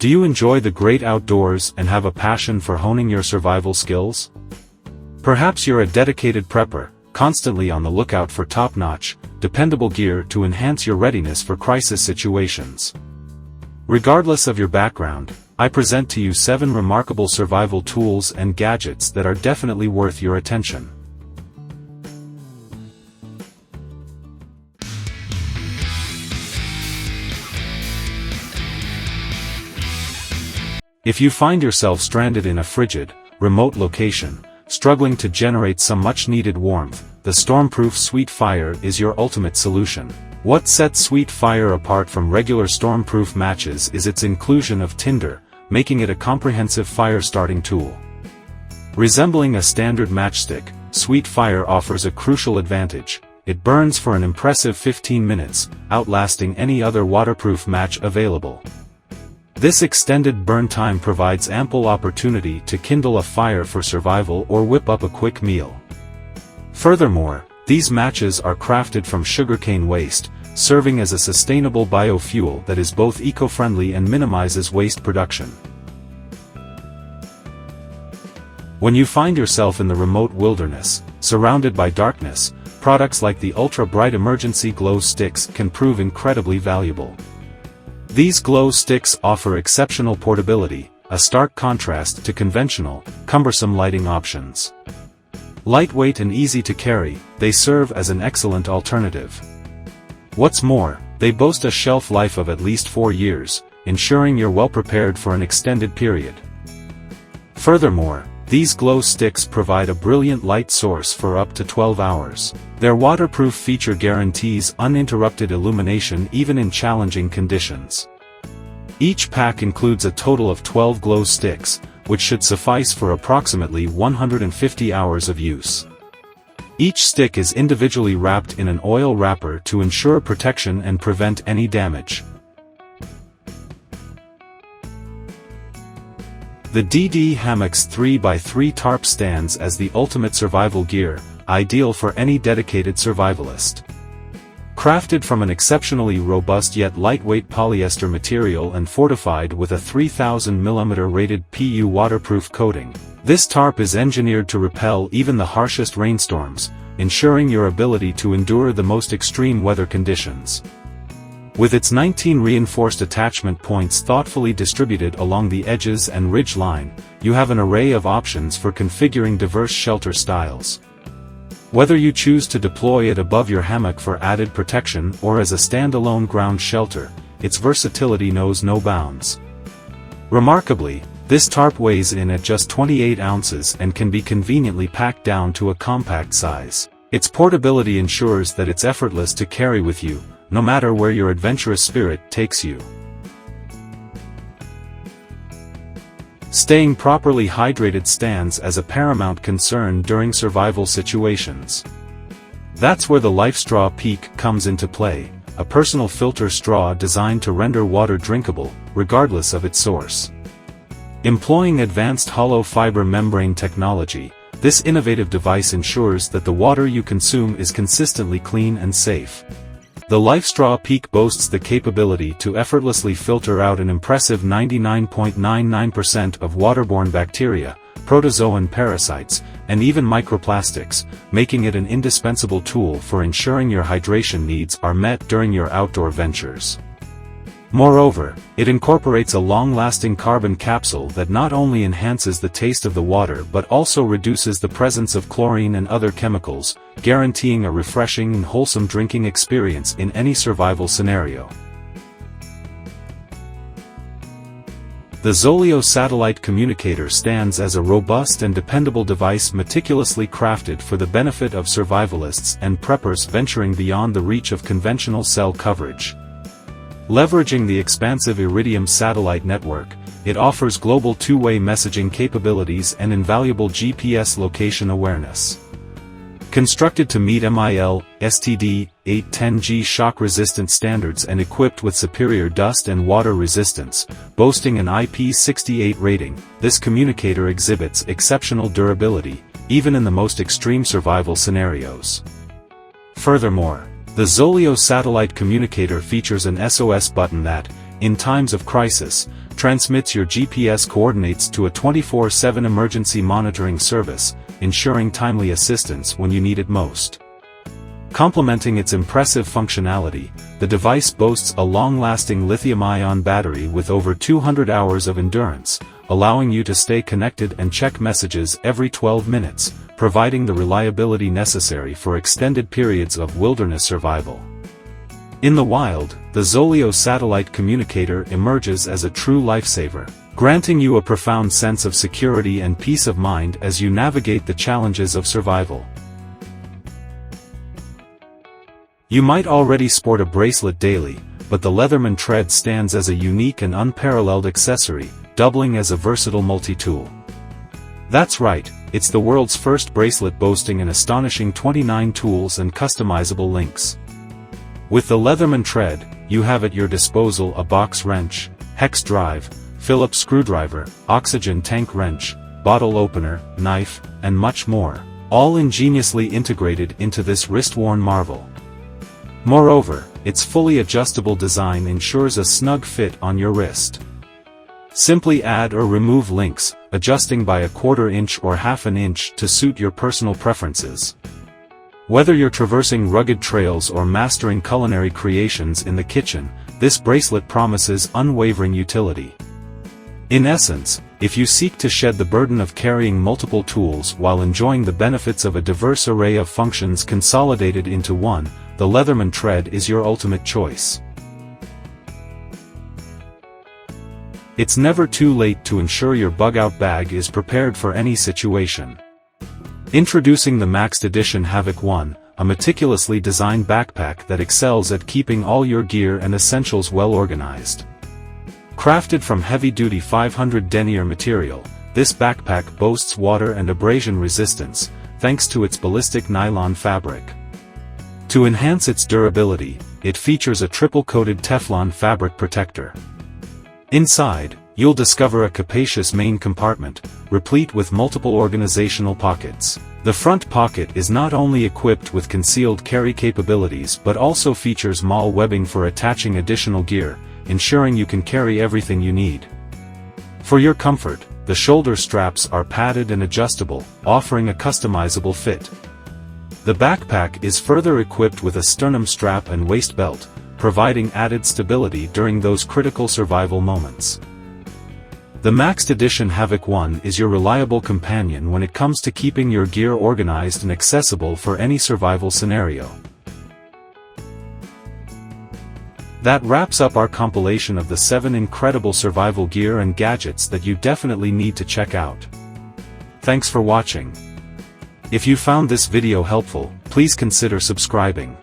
Do you enjoy the great outdoors and have a passion for honing your survival skills? Perhaps you're a dedicated prepper, constantly on the lookout for top-notch, dependable gear to enhance your readiness for crisis situations. Regardless of your background, I present to you 7 remarkable survival tools and gadgets that are definitely worth your attention. If you find yourself stranded in a frigid, remote location, struggling to generate some much-needed warmth, the Stormproof Sweetfire is your ultimate solution. What sets Sweetfire apart from regular stormproof matches is its inclusion of tinder, making it a comprehensive fire-starting tool. Resembling a standard matchstick, Sweetfire offers a crucial advantage. It burns for an impressive 15 minutes, outlasting any other waterproof match available. This extended burn time provides ample opportunity to kindle a fire for survival or whip up a quick meal. Furthermore, these matches are crafted from sugarcane waste, serving as a sustainable biofuel that is both eco-friendly and minimizes waste production. When you find yourself in the remote wilderness, surrounded by darkness, products like the ultra-bright emergency glow sticks can prove incredibly valuable. These glow sticks offer exceptional portability, a stark contrast to conventional, cumbersome lighting options. Lightweight and easy to carry, they serve as an excellent alternative. What's more, they boast a shelf life of at least 4 years, ensuring you're well prepared for an extended period. Furthermore, these glow sticks provide a brilliant light source for up to 12 hours. Their waterproof feature guarantees uninterrupted illumination even in challenging conditions. Each pack includes a total of 12 glow sticks, which should suffice for approximately 150 hours of use. Each stick is individually wrapped in an oil wrapper to ensure protection and prevent any damage. The DD Hammocks 3x3 Tarp stands as the ultimate survival gear, ideal for any dedicated survivalist. Crafted from an exceptionally robust yet lightweight polyester material and fortified with a 3000 mm rated PU waterproof coating, this tarp is engineered to repel even the harshest rainstorms, ensuring your ability to endure the most extreme weather conditions. With its 19 reinforced attachment points thoughtfully distributed along the edges and ridge line, you have an array of options for configuring diverse shelter styles. Whether you choose to deploy it above your hammock for added protection or as a standalone ground shelter, its versatility knows no bounds. Remarkably, this tarp weighs in at just 28 ounces and can be conveniently packed down to a compact size. Its portability ensures that it's effortless to carry with you, no matter where your adventurous spirit takes you. Staying properly hydrated stands as a paramount concern during survival situations. That's where the Lifestraw Peak comes into play, a personal filter straw designed to render water drinkable, regardless of its source. Employing advanced hollow fiber membrane technology, this innovative device ensures that the water you consume is consistently clean and safe. The Lifestraw Peak boasts the capability to effortlessly filter out an impressive 99.99% of waterborne bacteria, protozoan parasites, and even microplastics, making it an indispensable tool for ensuring your hydration needs are met during your outdoor ventures. Moreover, it incorporates a long-lasting carbon capsule that not only enhances the taste of the water but also reduces the presence of chlorine and other chemicals, guaranteeing a refreshing and wholesome drinking experience in any survival scenario. The Zoleo satellite communicator stands as a robust and dependable device meticulously crafted for the benefit of survivalists and preppers venturing beyond the reach of conventional cell coverage. Leveraging the expansive Iridium satellite network, it offers global two-way messaging capabilities and invaluable GPS location awareness. Constructed to meet MIL, STD, 810G shock-resistant standards and equipped with superior dust and water resistance, boasting an IP68 rating, this communicator exhibits exceptional durability, even in the most extreme survival scenarios. Furthermore, the Zoleo satellite communicator features an SOS button that, in times of crisis, transmits your GPS coordinates to a 24/7 emergency monitoring service, ensuring timely assistance when you need it most. Complementing its impressive functionality, the device boasts a long-lasting lithium-ion battery with over 200 hours of endurance, allowing you to stay connected and check messages every 12 minutes, providing the reliability necessary for extended periods of wilderness survival. In the wild, the Zoleo satellite communicator emerges as a true lifesaver, granting you a profound sense of security and peace of mind as you navigate the challenges of survival. You might already sport a bracelet daily, but the Leatherman Tread stands as a unique and unparalleled accessory, doubling as a versatile multi-tool. That's right, it's the world's first bracelet boasting an astonishing 29 tools and customizable links. With the Leatherman Tread, you have at your disposal a box wrench, hex drive, Phillips screwdriver, oxygen tank wrench, bottle opener, knife, and much more, all ingeniously integrated into this wrist-worn marvel. Moreover, its fully adjustable design ensures a snug fit on your wrist. Simply add or remove links, adjusting by a 1/4 inch or 1/2 inch to suit your personal preferences. Whether you're traversing rugged trails or mastering culinary creations in the kitchen, this bracelet promises unwavering utility. In essence, if you seek to shed the burden of carrying multiple tools while enjoying the benefits of a diverse array of functions consolidated into one, the Leatherman Tread is your ultimate choice. It's never too late to ensure your bug-out bag is prepared for any situation. Introducing the Maxpedition Havyk-1, a meticulously designed backpack that excels at keeping all your gear and essentials well organized. Crafted from heavy-duty 500 denier material, this backpack boasts water and abrasion resistance, thanks to its ballistic nylon fabric. To enhance its durability, it features a triple-coated Teflon fabric protector. Inside, you'll discover a capacious main compartment, replete with multiple organizational pockets. The front pocket is not only equipped with concealed carry capabilities but also features MAL webbing for attaching additional gear, ensuring you can carry everything you need. For your comfort, the shoulder straps are padded and adjustable, offering a customizable fit. The backpack is further equipped with a sternum strap and waist belt, providing added stability during those critical survival moments. The Maxpedition Havyk-1 is your reliable companion when it comes to keeping your gear organized and accessible for any survival scenario. That wraps up our compilation of the 7 incredible survival gear and gadgets that you definitely need to check out. Thanks for watching. If you found this video helpful, please consider subscribing.